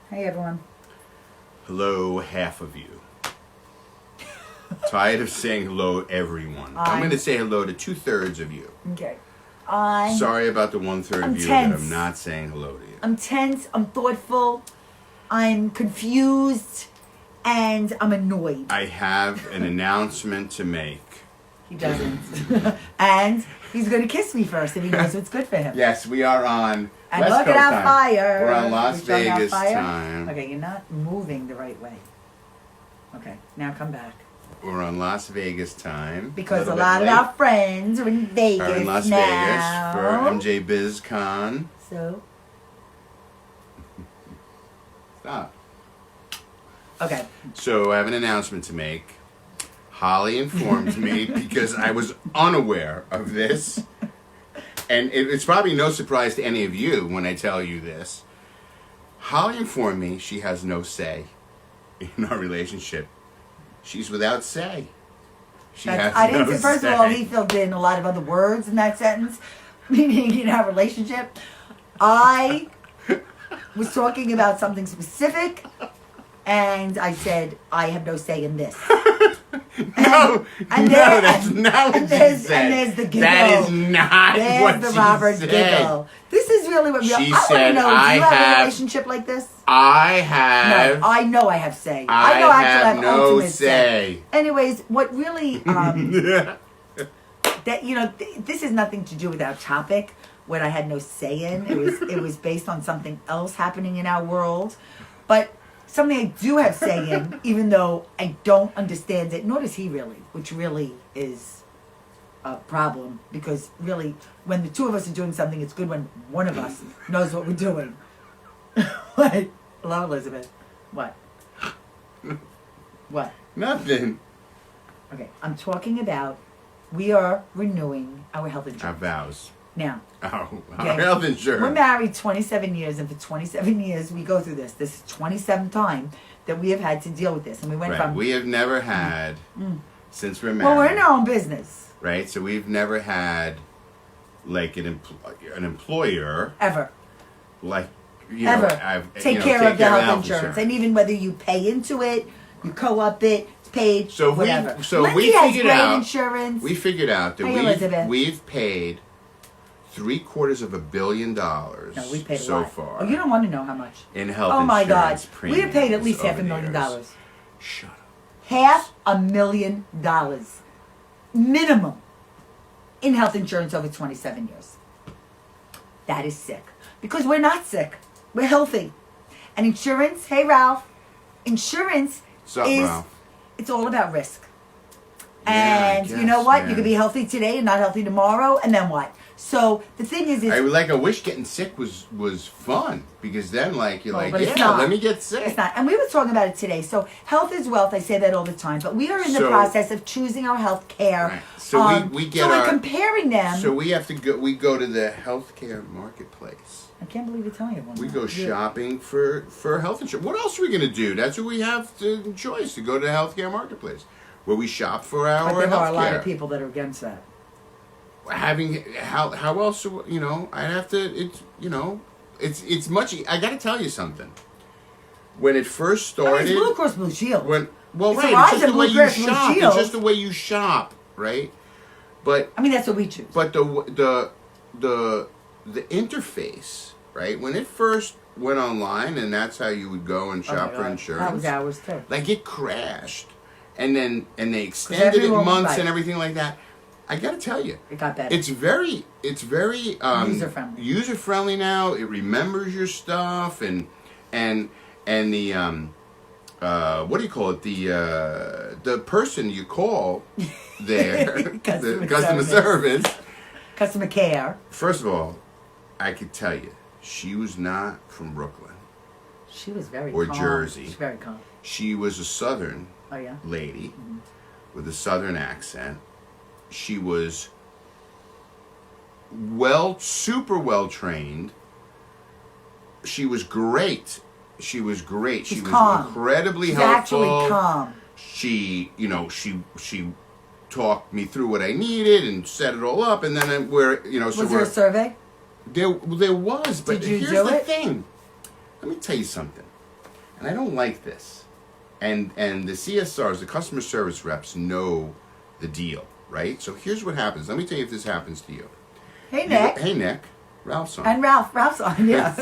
Hey everyone. Hello, half of you. Tired of saying hello, everyone. I'm going to say hello to 2/3 of you. Okay. Sorry about the 1/3 I'm of you tense. that I'm not saying hello to you. I'm tense, I'm thoughtful, I'm confused, and I'm annoyed. I have an announcement to make. He doesn't. And he's going to kiss me first if he knows what's good for him. Yes, we are on And West look Coast at our time. fire. We're on Las We showing our Vegas fire? time. Okay, you're not moving the right way. Okay, now come back. We're on Las Vegas time. Because a little lot bit of late. our friends are in Vegas Are in Las now. Vegas for MJ BizCon. So, Stop. okay. So I have an announcement to make. Holly informed me because I was unaware of this. And it's probably no surprise to any of you when I tell you this. Holly informed me she has no say in our relationship. She's without say. She has I didn't. no First say. of all, he filled in a lot of other words in that sentence, meaning in our relationship. I was talking about something specific, and I said I have no say in this. That's not what she said. And there's the giggle. That is not There's what the she Robert said. giggle. This is really what She I want to said, know. Do I you have a have- relationship like this? I have. No, I know I have say. I know have I no ultimate say. Anyways, what really that this has nothing to do with our topic. What I had no say in. It was based on something else happening in our world, but something I do have say in, even though I don't understand it. Nor does he really, which really is a problem because really, when the two of us are doing something, it's good when one of us knows what we're doing. What? Hello, Elizabeth. What? What? Nothing. Okay, I'm talking about we are renewing our health Our insurance. vows. Now, Our okay, health insurance. we're married 27 years, and for 27 years we go through this. This is 27th time that we have had to deal with this. And we went Right. from... We have never had, since we're married. Well, we're in our own business. Right? So we've never had, like, an employer, Ever. like, Ever. Take care of the health insurance. And even whether you pay into it, you co-op it, it's paid, So whatever. we Lindsay has figured great out. insurance. We figured out that Hey, Elizabeth. we've paid $750 million No, we paid a so lot. far Oh, you don't want to know how much. in health Oh my God. insurance We have paid at premiums least over the $500,000. years. Shut up. $500,000 minimum in health insurance over 27 years. That is sick. Because we're not sick. We're healthy. And insurance, hey Ralph, insurance What's up, is, Ralph? it's all about risk. Yeah, I And you know guess, what? yeah. You could be healthy today and not healthy tomorrow, and then what? So the thing is, I wish getting sick was fun because then you're Oh, like, but it's yeah, not. let me get sick. It's not. And we were talking about it today. So health is wealth. I say that all the time. But we are in the So- process of choosing our health care. Right. So we get so we're our- comparing them. So we have to go. We go to the healthcare marketplace. I can't believe you're telling everyone. We that. go shopping for health insurance. What else are we going to do? That's what we have the choice to go to the healthcare marketplace, where we shop for our But there are a lot healthcare. of people that are against that. Having how else? I'd have to. It's much. I got to tell you something. When it first I mean, started, it's Blue Cross Blue Shield. It's It's right. Verizon, It's just the way Blue you Cross Blue shop. Shield. It's just the way you shop, right? But I mean, that's what we choose. But the interface, right? When it first went online, and that's how you would go and Oh my shop for God. insurance. That was ours too. Like it crashed, and they extended it everyone- months right. and everything like that. I got to tell you, It got better. it's very User-friendly. User friendly now. It remembers your stuff and the what do you call it? The person you call there, the customer service. Customer care. First of all, I could tell you, she was not from Brooklyn. She was very Or calm. Jersey. She's very calm. She was a Southern Oh yeah. lady with a Southern accent. She was super well trained. She was great. She was great. She's She was calm. incredibly She's helpful. actually calm. She talked me through what I needed and set it all up, and then Was there a survey? There was, but Did you here's do the it? thing. Let me tell you something. and I don't like this. And the CSRs, the customer service reps, know the deal, right? So here's what happens. Let me tell you if this happens to you. Hey, Nick. Hey, Nick. Ralph's on. And Ralph's on, yeah.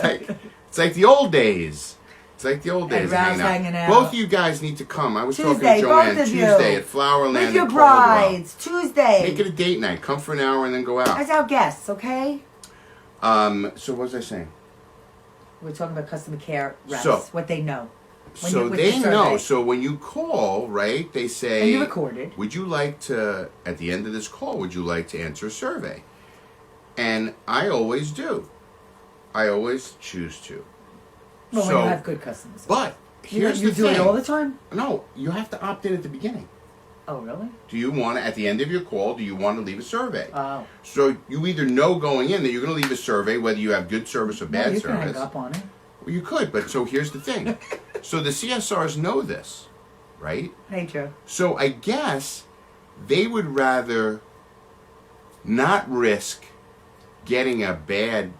It's like the old days. It's like the old days. And Ralph's hanging out. Both of you guys need to come. I was talking Tuesday, to Joanne both of you. Tuesday at Flowerland. With your in Caldwell. brides, Tuesday. Make it a date night. Come for an hour and then go out. As our guests, okay? So what was I saying? We're talking about customer care reps, So- what they know. When So you- with they the survey. know. So when you call, right, they say, And you record it. would you like to, at the end of this call, would you like to answer a survey? And I always do. I always choose to. Well, so, when you have good customers. but here's you the do thing. it all the time? No, you have to opt in at the beginning. Oh, really? Do you want to, at the end of your call, do you want to leave a survey? Oh. So you either know going in that you're going to leave a survey, whether you have good service or No, bad you service. can hang up on it. Well, you could, but so here's the thing. So the CSRs know this, right? Hey, Joe. So I guess they would rather not risk getting a bad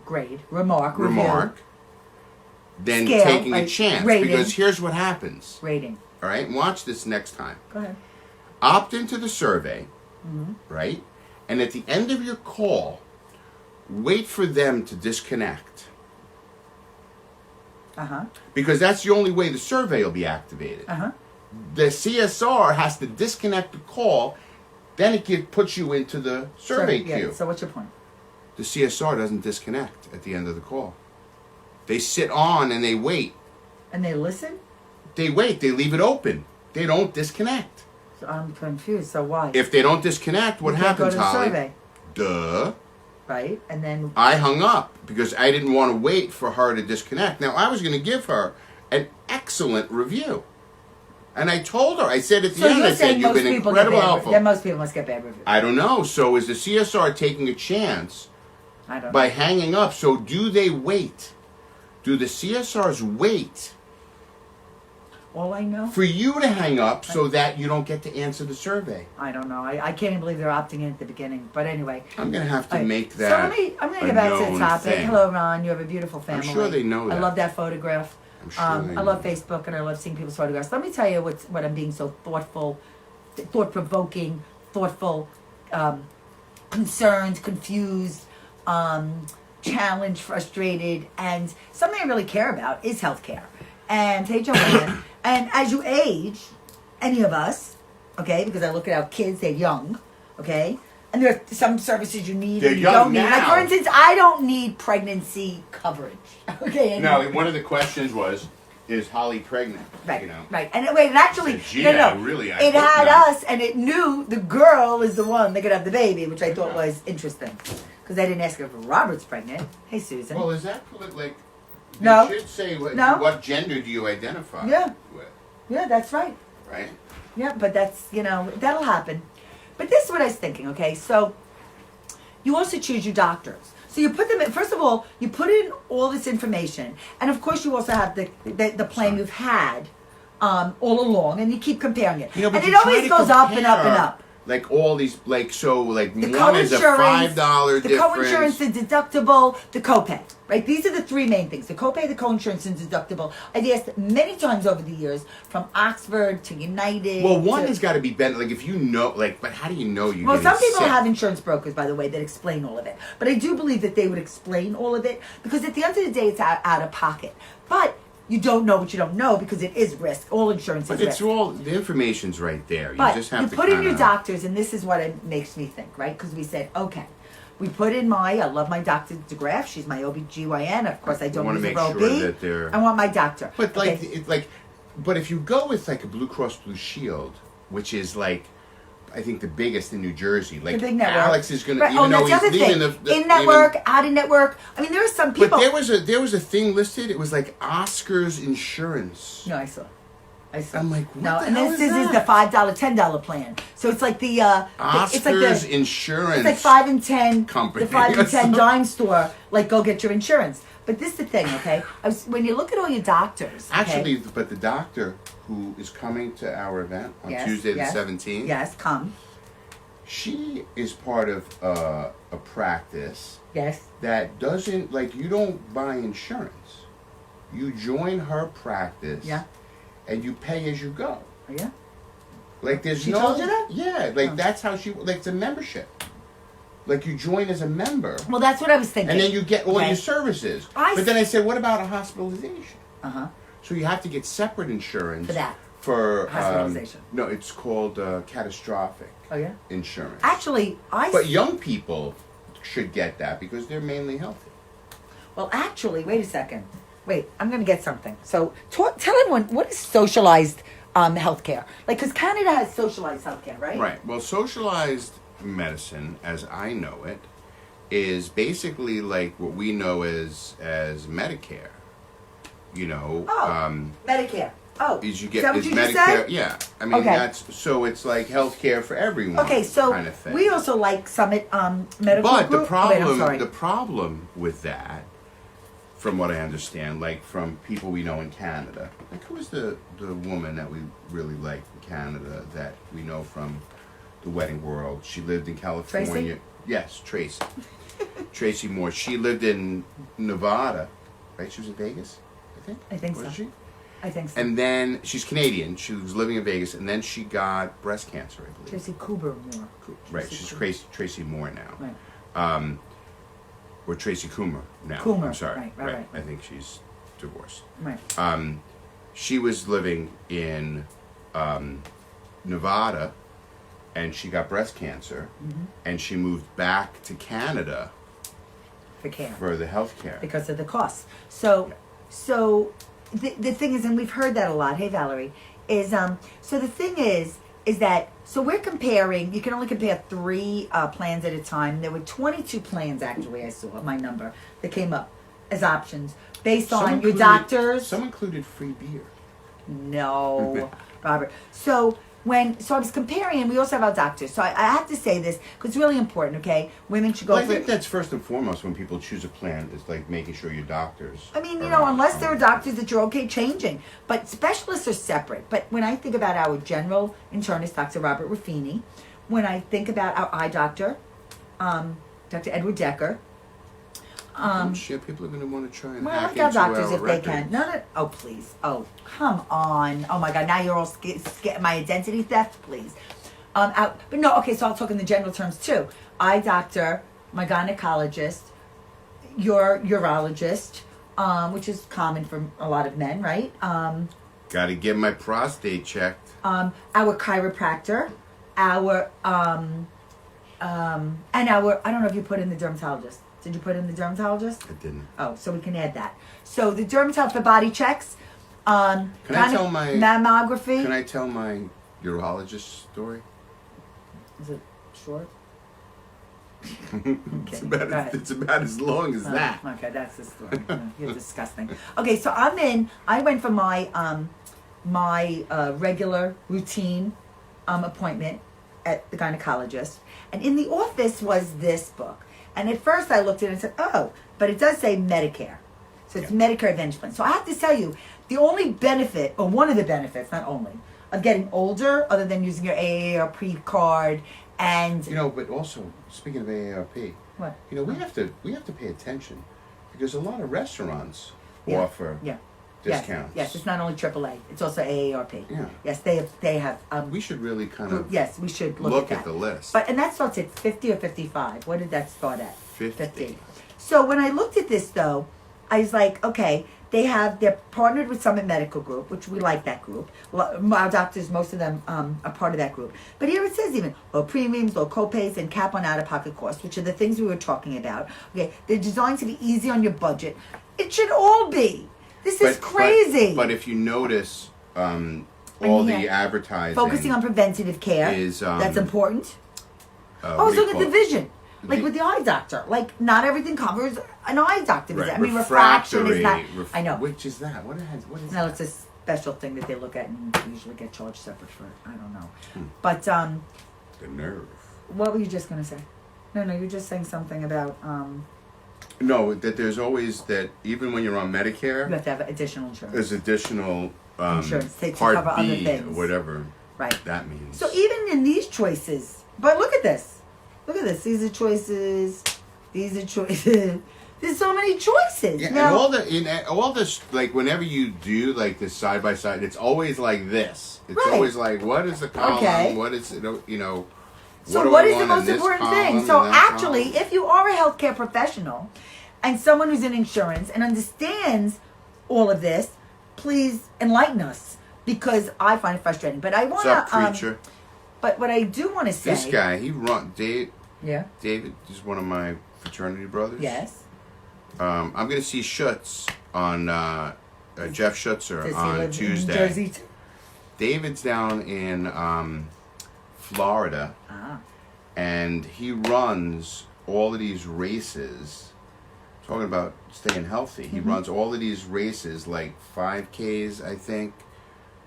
Grade. Remark. Review. remark than Scale, taking a like chance. rating. Because here's what happens. Rating. All right, and watch this next time. Go ahead. Opt into the survey, Mm-hmm. right? And at the end of your call, wait for them to disconnect. Uh-huh. Because that's the only way the survey will be activated. Uh-huh. The CSR has to disconnect the call, then it puts you into the survey yeah, queue. so what's your point? The CSR doesn't disconnect at the end of the call. They sit on and they wait. And they listen? They wait. They leave it open. They don't disconnect. So I'm confused. So why? If they don't disconnect, what You can't happens, go to the Holly? survey, Duh. right? And then I hung up because I didn't want to wait for her to disconnect. Now, I was going to give her an excellent review. And I told her, I said at the so end, you're I said, saying you've most been people get incredible bad helpful. Yeah, most people must get bad reviews. I don't know. So is the CSR taking a chance I don't by know. hanging up? So do they wait? Do the CSRs wait All I know, for you to hang up so that you don't get to answer the survey? I don't know. I can't even believe they're opting in at the beginning. But anyway. I'm going to have to All right, make So that. I'm going to a get back to the known topic. thing. Hello, Ron. You have a beautiful family. sure they know I that. love that photograph. I'm sure they I know. love Facebook and I love seeing people's photographs. Let me tell you what I'm being so thoughtful, thought-provoking, thoughtful, concerned, confused, challenged, frustrated, and something I really care about is healthcare. And hey, Joanne, and as you age, any of us, okay, because I look at our kids, they're young, okay, and there are some services you need They're and you young don't need. Like, now. for instance, I don't need pregnancy coverage, okay? No, one of the questions was, is Holly pregnant? Right, You know? right. And wait, it actually, I said, gee, no, I really- I it hope had not. us, and it knew the girl is the one that could have the baby, which I thought was interesting. Because I didn't ask her if Robert's pregnant. Hey, Susan. Well, is that like? No. You should say what, No. what gender do you identify Yeah. with, Yeah, that's right. right? Yeah, but that's, that'll happen. But this is what I was thinking, okay? So, you also choose your doctors. So you put them in, first of all, you put in all this information. And of course you also have the plan you've had all along, and you keep comparing it. You know, but and it you try always to goes up and up and compare, up. Like all these, like so, like The one is a co-insurance, $5 the difference. co-insurance, the deductible, the copay. Right? These are the three main things: the copay, the co-insurance, and deductible. I've asked many times over the years, from Oxford to United. Well, one to, has got to be better. Like if you know, like, but how do you know you? Well, some people sick? have insurance brokers, by the way, that explain all of it. But I do believe that they would explain all of it because at the end of the day, it's out of pocket. But you don't know what you don't know because it is risk. All insurance But is it's risk. all the information's right there. You But just have you to put in your kinda- doctors, and this is what it makes me think, right? Because we said, okay, we put in I love my Dr. DeGraff. She's my OBGYN. Of course, I don't wanna use make a Roe sure B. that they're- I want my doctor. But like, Okay. but if you go with like a Blue Cross Blue Shield, which is like, I think the biggest in New Jersey. Like the big network. Alex is going Right. to, even though that's the he's other leaving thing. the in network, out of network. I mean, there are some people. But there was a thing listed. It was like Oscars Insurance. No, I saw. I'm like, what no, the and hell this is is the that? $5, $10 plan. So it's like the Oscars it's like the Insurance. it's like 5 and 10 company. the 5 and 10 dime store. Like, go get your insurance. But this is the thing, okay? When you look at all your doctors, okay? Actually, but the doctor who is coming to our event on Yes, Tuesday yes, the 17th, yes, come, she is part of a practice yes. that doesn't, like, you don't buy insurance. You join her practice. Yeah. And you pay as you go. Yeah. Like there's She no. told you that? Yeah. Like Oh. that's how she. Like it's a membership. Like you join as a member. Well, that's what I was thinking. And then you get all Okay. your services. I But then I said, what about a hospitalization? Uh-huh. So you have to get separate insurance For that. For Hospitalization. No, it's called catastrophic Oh, yeah? insurance. Actually, But young people should get that because they're mainly healthy. Well, actually, wait a second. Wait, I'm going to get something. So, tell everyone, what is socialized healthcare? Like, because Canada has socialized healthcare, right? Right. Well, socialized medicine, as I know it, is basically like what we know as Medicare. You know, Medicare. Oh, is you is get that what is you just Medicare? said? Yeah, I mean Okay. that's so it's like healthcare for everyone. Okay, so kind of thing. we also like Summit Medical But Group. the problem with that, from what I understand, like from people we know in Canada, like who is the woman that we really like in Canada that we know from the wedding world? She lived in California. Tracy? Yes, Tracy. Tracy Moore. She lived in Nevada, right? She was in Vegas, I think. I think Was so. she? I think so. And then she's Canadian. She was living in Vegas, and then she got breast cancer, I believe. Tracy Cooper Moore. Right, Tracy she's Cooper. Tracy Moore now. Right. Or Tracy Coomer now. Coomer, I'm sorry. right. I think she's divorced. Right. She was living in Nevada, and she got breast cancer, and she moved back to Canada For care. for the health care. Because of the costs. So the thing is, and we've heard that a lot. Hey, Valerie, is so the thing is that so we're comparing. You can only compare 3 plans at a time. There were 22 plans actually. I saw my number that came up as options based Some on your included- doctors. Some included free beer. No, Robert. So I was comparing, and we also have our doctors. So I have to say this because it's really important. Okay, women should go Well, I for. think that's first and foremost when people choose a plan. Is like making sure your doctors. I mean, you are know, on- unless there are doctors that you're okay changing. But specialists are separate. But when I think about our general internist, Dr. Robert Ruffini, when I think about our eye doctor, Dr. Edward Decker, shit, people are going to want to try and well, hack I've got into doctors our if they can. records. No. Oh, please. Oh, come on. Oh, my God. Now you're all scared. My identity theft, please. But no, okay, so I'll talk in the general terms, too. Eye doctor, my gynecologist, your urologist, which is common for a lot of men, right? Got to get my prostate checked. Our chiropractor, our, and our, I don't know if you put in the dermatologist. Did you put in the dermatologist? I didn't. Oh, so we can add that. So the dermatologist for body checks, Can I tell my mammography. Can I tell my urologist story? Is it short? It's Okay, go ahead. it's about as long as that. Okay, that's the story. You're disgusting. Okay, so I went for my regular routine appointment at the gynecologist, and in the office was this book. And at first I looked at it and said, oh, but it does say Medicare. So it's Medicare Advantage Plan. So I have to tell you, the only benefit, or one of the benefits, not only, of getting older, other than using your AARP card and... You know, but also speaking of AARP, What? you know, we have to pay attention because a lot of restaurants Yeah, offer yeah. discounts. Yes, it's not only AAA, it's also AARP. Yeah. Yes, they have We should really kind of yes, we should look look at at that. the list. And that starts at 50 or 55. What did that start at? 50. So when I looked at this, though, I was like, okay, they're partnered with Summit Medical Group, which we like that group. Our doctors, most of them are part of that group. But here it says even low premiums, low copays, and cap on out-of-pocket costs, which are the things we were talking about. Okay, they're designed to be easy on your budget. It should all be. This is crazy. But if you notice, all yeah. the advertising Focusing on preventative care, is, that's important. what Oh, do you look at call the it? vision. Like The- with the eye doctor. Like, not everything covers an eye doctor visit. Right, I mean, refraction is not... I know. Which is that? What is No, that? it's a special thing that they look at and usually get charged separate for it. I don't know. Hmm. But, The nerve. what were you just going to say? No, you're just saying something about, No, that there's always that even when you're on you Medicare, have to have additional insurance. there's additional Insurance to Part cover other B, things. whatever Right. that means. So even in these choices, but look at this. Look at this. These are choices. These are choices. There's so many choices. Yeah, Now, and all this, like whenever you do like this side by side, it's always like this. It's Right. always like, what is the column? Okay. What is it? so do what I is the want in most this important column thing? and So that actually, column? if you are a healthcare professional and someone who's in insurance and understands all of this, please enlighten us because I find it frustrating. But I want What's up, to. preacher? But what I do want to say. This guy, David Yeah. is one of my fraternity brothers. Yes. I'm going to see Schutz on Jeff Schutzer Does he on live Tuesday. in Jersey too? David's down in Florida, and he runs all of these races. Talking about staying healthy, he Mm-hmm. runs all of these races, like 5Ks, I think.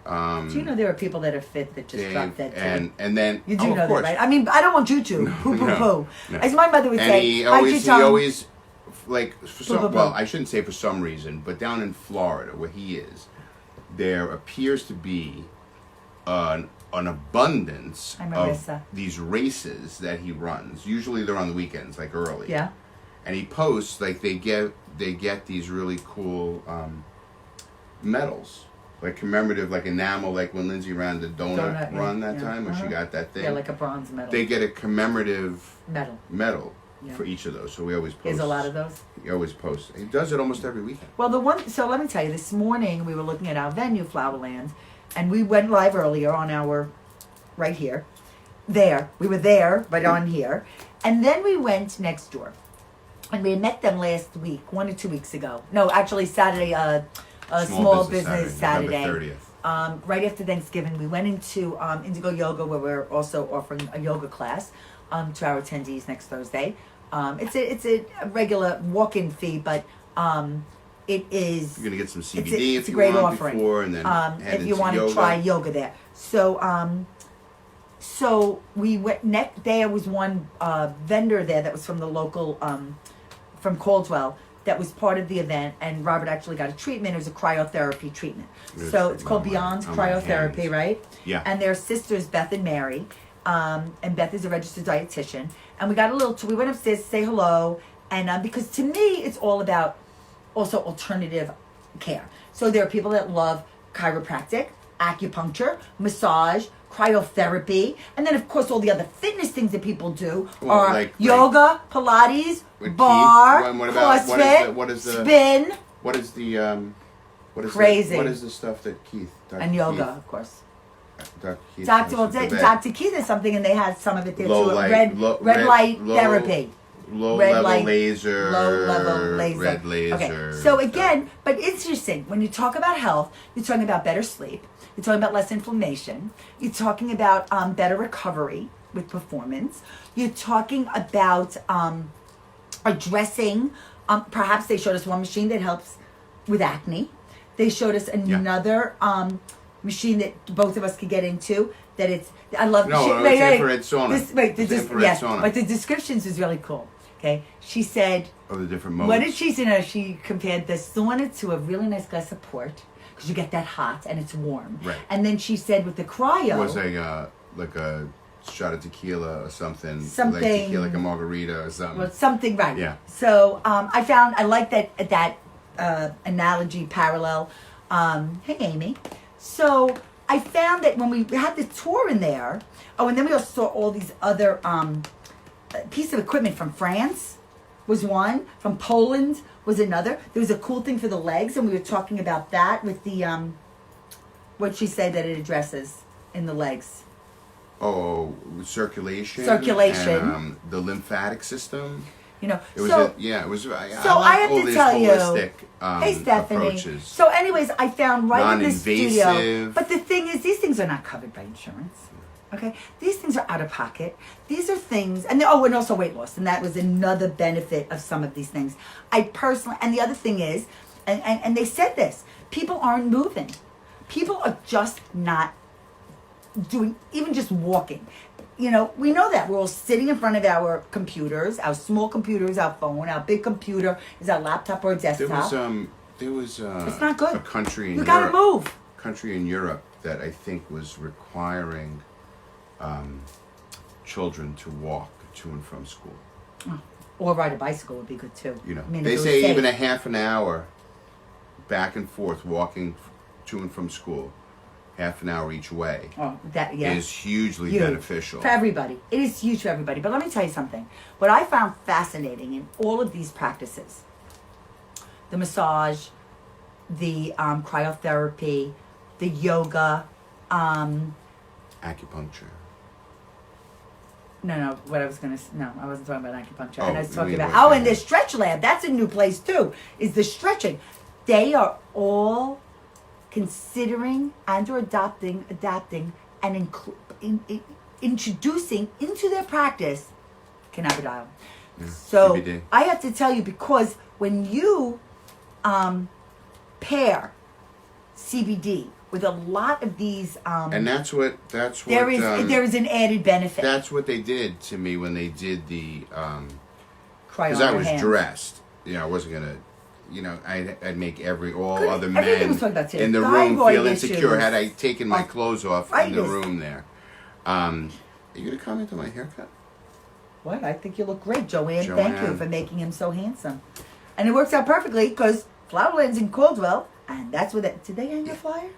Do you know there are people that are fit that just drop Dave, dead too? and then You do oh, know of that, course. right? I mean, I don't want you to. Poo, poo, No, poo. no. As my mother would And say, he hide your tongue. always, like, for some, Blah, blah, blah. well, I shouldn't say for some reason, but down in Florida, where he is, there appears to be an abundance Hi, of Marissa. these races that he runs. Usually they're on the weekends, like early. Yeah. And he posts, like, they get these really cool medals. Like commemorative, like enamel, like when Lindsay ran the donut yeah, run that yeah. time, when she Uh-huh. got that thing. Yeah, like a bronze medal. They get a commemorative medal. Yeah. for each of those. So we always post. There's a lot of those. He always posts. He does it almost every weekend. Well, so let me tell you, this morning we were looking at our venue, Flowerland, and we went live earlier on our, right here. We were there, right on here. And then we went next door. And we met them last week, 1 or 2 weeks ago. No, actually Saturday, small business Saturday. November 30th. Right after Thanksgiving, we went into Indigo Yoga, where we're also offering a yoga class to our attendees next Thursday. It's a regular walk-in fee, but it is. You're gonna get some CBD it's if a you great want offering. before, and then head if you into want to yoga. try yoga there. So we went. There was one vendor there that was from the local, from Caldwell, that was part of the event, and Robert actually got a treatment. It was a cryotherapy treatment. Yes, So it's called on my- Beyond on my Cryotherapy, hands. right? Yeah. And their sisters, Beth and Mary, and Beth is a registered dietitian. And we got we went upstairs to say hello, and because to me it's all about also alternative care. So there are people that love chiropractic, acupuncture, massage, cryotherapy, and then of course all the other fitness things that people do Well, are like yoga, Pilates, With bar, Keith, what about- CrossFit, what is the- spin, What is the what is Crazy. what is the stuff that Keith Dr. and yoga, Keith, of course. Dr. Keith Dr. does with the vet? Dr. Keith is something, and they had some of it there Low too. light- Red light low- therapy. Low Red level light- laser. Low level laser. Red laser. Okay. So again, but it's interesting when you talk about health. You're talking about better sleep. You're talking about less inflammation. You're talking about better recovery with performance. You're talking about addressing. Perhaps they showed us one machine that helps with acne. They showed us another machine that both of us could get into. That it's. I love. No, it's infrared sauna. It's infrared yes, sauna. but the descriptions is really cool. Okay, she said. Of the different modes. What did she say? She compared the sauna to a really nice glass of port because you get that hot and it's warm. Right. And then she said with the cryo. It was like a shot of tequila or something. Something- Like tequila, like a margarita or something. Well, something right. Yeah. So I like that analogy parallel. Hey Amy. So I found that when we had the tour in there. Oh, and then we also saw all these other piece of equipment from France. Was one from Poland was another. There was a cool thing for the legs, and we were talking about that with the what she said that it addresses in the legs. Oh, circulation. Circulation. And, the lymphatic system. You know, It was. so It was. so I like have all to these tell you. holistic, Hey Stephanie. approaches. So, anyways, I found right in the studio. Non-invasive. But the thing is, these things are not covered by insurance. Okay, these things are out of pocket. These are things, and also weight loss, and that was another benefit of some of these things. I personally, and the other thing is, and they said this: people aren't moving. People are just not doing, even just walking. You know, we know that we're all sitting in front of our computers, our small computers, our phone, our big computer is our laptop or desktop. There was It's not good. a country in You Europe. gotta move. Country in Europe that I think was requiring children to walk to and from school. Or ride a bicycle would be good too. You know, I mean, they if it was say safe. even a half an hour back and forth walking to and from school, half an hour each way, Oh, that yeah. is hugely Huge. beneficial. For everybody. It is huge for everybody. But let me tell you something. What I found fascinating in all of these practices, the massage, the cryotherapy, the yoga, Acupuncture. no, what I was going to, no, I wasn't talking about acupuncture. Oh, and I was you talking mean about, what- and the stretch lab, that's a new place too, is the stretching. They are all considering and or adapting, and introducing into their practice cannabidiol. Yeah, So CBD. I have to tell you, because when you pair CBD with a lot of these, And that's what there is an added benefit. that's what they did to me when they did the Cry because on I your was hands. dressed. You know, I wasn't gonna. You know, I'd make all Good. other Everything men was talked about today. in the room Thyroid feel insecure issues. had I taken my clothes off in the Arthritis. room there. Are you gonna comment on my haircut? What? I think you look great, Joanne. Thank you Joanne. for making him so handsome. And it works out perfectly because Flowerland's in Caldwell, and that's where did they hang a flyer?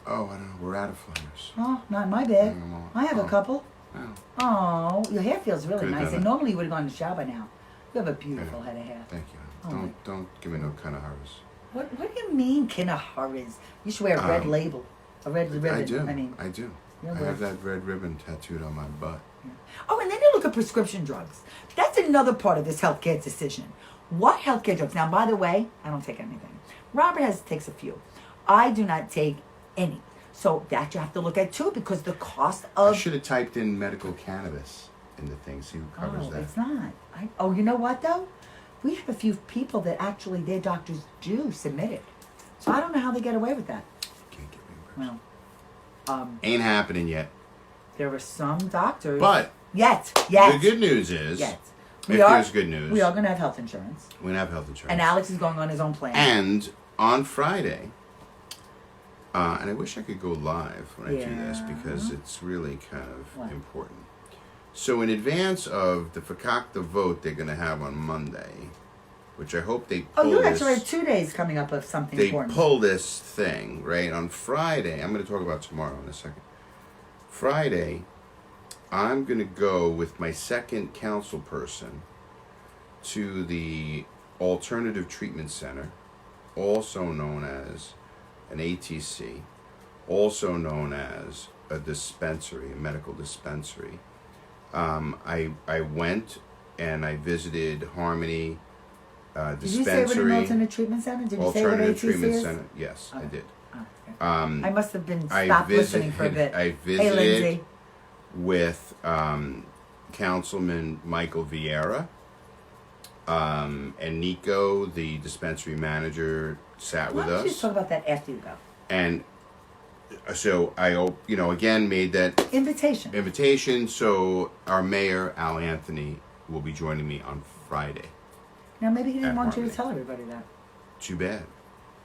Oh, I don't know. We're out of flyers. Oh, not my bad. Mm, I have a oh. couple. Oh. Oh, your hair feels really Could've nice. done And it. normally you would have gone to the shower by now. You have a beautiful Yeah. head of hair. Thank you. Oh, Don't give me no kind of hurries. What do you mean, kinahurries? You should wear a red label. A red ribbon. I do. I mean, I do. Yeah, I well- have that red ribbon tattooed on my butt. oh, and then you look at prescription drugs. That's another part of this healthcare decision. What healthcare drugs? Now, by the way, I don't take anything. Robert takes a few. I do not take any. So that you have to look at too, because the cost I of should have typed in medical cannabis in the thing. See who covers oh, that. it's not. You know what though? We have a few people that actually their doctors do submit it. So I don't know how they get away with that. Can't get reimbursed. Well, Ain't happening yet. there are some doctors. But Yet. the good news is, Yet. if there's good news, We are going to have health insurance. we're gonna have health insurance. And Alex is going on his own plan. And on Friday, and I wish I could go live when I do this Yeah. because it's really kind of What? important. So in advance of the Fakakta vote they're going to have on Monday, which I hope they Oh, pull you this, actually have 2 days coming up of something they important. pull this thing, right? On Friday, I'm going to talk about tomorrow in a second. Friday, I'm going to go with my second council person to the Alternative Treatment Center, also known as an ATC, also known as a dispensary, a medical dispensary. I went and I visited Harmony Did you say what Dispensary. an alternate treatment center? Did you say what Alternative ATC Treatment is? Center. Yes, I did. Oh, okay. Um, I must have been I stopped visited- listening for a bit. I Hey, visited Lindsay. with Councilman Michael Vieira, and Nico, the dispensary manager, sat Why with don't you just us. talk about that after you go? And so I, again made that Invitation. invitation. So our mayor, Al Anthony, will be joining me on Friday. Now, maybe he didn't At want you to Harmony. tell everybody that. Too bad.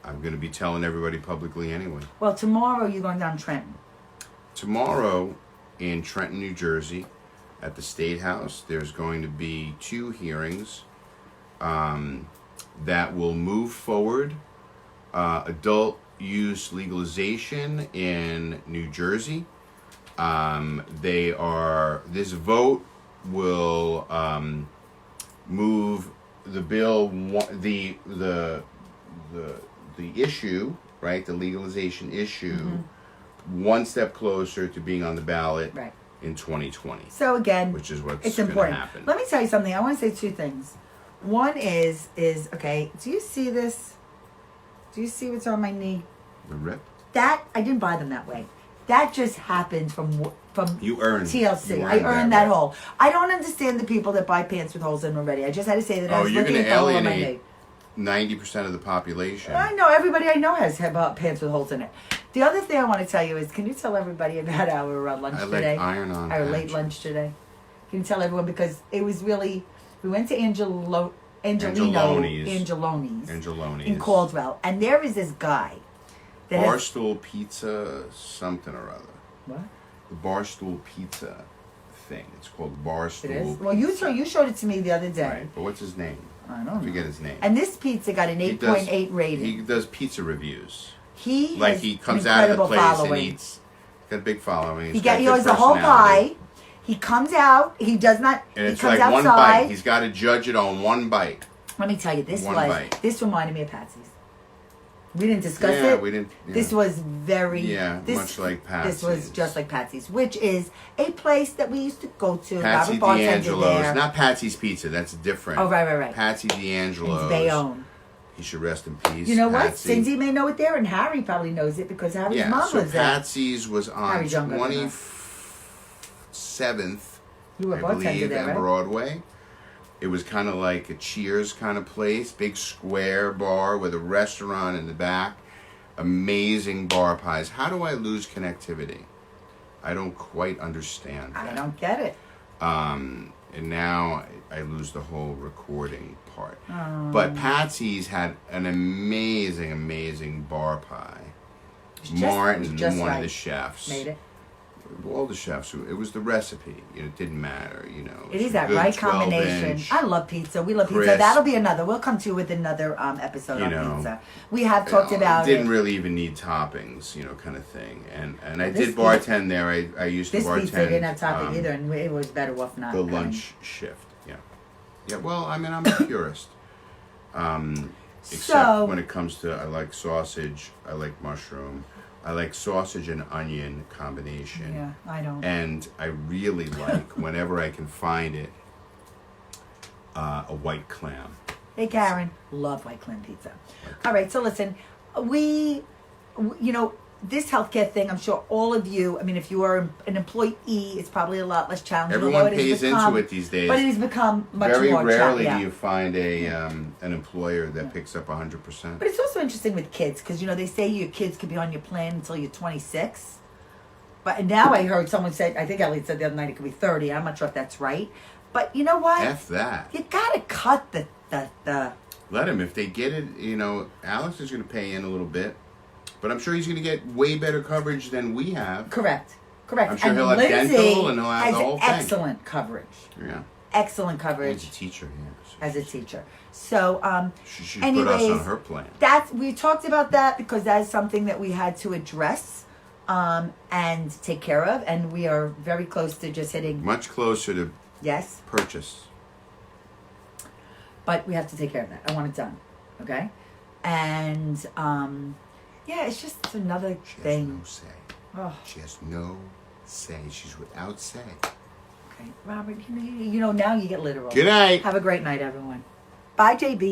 I'm going to be telling everybody publicly anyway. Well, tomorrow you're going down Trenton. Tomorrow in Trenton, New Jersey, at the State House, there's going to be 2 hearings that will move forward adult use legalization in New Jersey. This vote will move the bill, the issue, right, the legalization issue, one step closer to being on the ballot Right. in 2020, So again, which is what's it's going to important. happen. Let me tell you something. I want to say 2 things. One is okay. Do you see this? Do you see what's on my knee? The rip? That I didn't buy them that way. That just happened from You earned TLC. you I earned that right. hole. I don't understand the people that buy pants with holes in them already. I just had to say that I Oh, was you're looking going at to the hole on my alienate knee. 90% of the population. I know everybody I know has pants with holes in it. The other thing I want to tell you is, can you tell everybody about our lunch I like today? iron-on Our late patch. lunch today. Can you tell everyone, because it was really, we went to Angelino's Angeloni's. in Caldwell, and there is this guy that has, Barstool Pizza something or other. what? The Barstool Pizza thing. It's called Barstool. It is. Well, you showed it to me the other day. Right, but what's his name? I don't know. I forget his name. And this pizza got an 8.8 rating. He does pizza reviews. He Like has he comes an out of the incredible place following. and eats. He's got a big following. He got has good a whole personality. pie. He comes out. He does not. And he it's comes like one outside. bite. He's got to judge it on one bite. Let me tell you, this One was bite. this reminded me of Patsy's. We didn't discuss Yeah, it. we didn't. Yeah. This was very much like Patsy's. This was just like Patsy's, which is a place that we used to go to. Patsy Robert bartended D'Angelo's. there. Not Patsy's Pizza. That's different. Oh, right. Patsy D'Angelo's. It's Bayonne. He should rest in peace. You know what? Patsy. Cindy may know it there, and Harry probably knows it because Harry's Yeah, mom so lives there. Patsy's was on Harry's younger than us. 27th, You were I bartender believe, there, and right? Broadway. It was kind of like a Cheers kind of place, big square bar with a restaurant in the back. Amazing bar pies. How do I lose connectivity? I don't quite understand that. I don't get it. And now I lose the whole recording part. Oh. But Patsy's had an amazing bar pie. It's just- Martin, it was just one right. of the chefs, Made it. all the chefs, it was the recipe. It didn't matter, It is a that good right 12 combination. inch. I love pizza. We love pizza. crisp. That'll be another. We'll come to you with another episode You on know, pizza. We have talked It about didn't it. really even need toppings, kind of thing. And I This did bartend there. I used to This bartend. pizza didn't have topping either, and it was better off not. The having- lunch shift, yeah. Yeah, well, I mean, I'm a purist. Except So- when it comes to, I like sausage, I like mushroom, I like sausage and onion combination. Yeah, I don't. And I really like, whenever I can find it, a white clam. Hey, Karen, love white clam pizza. All right, so listen, this healthcare thing, I'm sure all of you, I mean, if you are an employee, it's probably a lot less challenging. Everyone although it has pays become- into it these days. But it has become much Very more rarely challenging. do you find an employer that picks up 100%. But it's also interesting with kids because, they say your kids could be on your plan until you're 26. But now I heard someone say, I think Elliot said the other night it could be 30. I'm not sure if that's right. But you know what? F that. You got to cut the Let him. If they get it, Alex is going to pay in a little bit. But I'm sure he's going to get way better coverage than we have. Correct. I'm sure and he'll have Lindsay dental and he'll have has the whole thing. excellent coverage. Yeah. Excellent coverage He's a teacher, yeah. as a teacher. So, She should put us on her plan. we talked about that because that is something that we had to address and take care of, and we are very close to just hitting Much closer to yes. purchase. But we have to take care of that. I want it done. Okay? And it's just another She has thing. no say. Oh, She has no say. She's without say. okay. Robert, now you get literal. Good night. Have a great night, everyone. Bye, JB.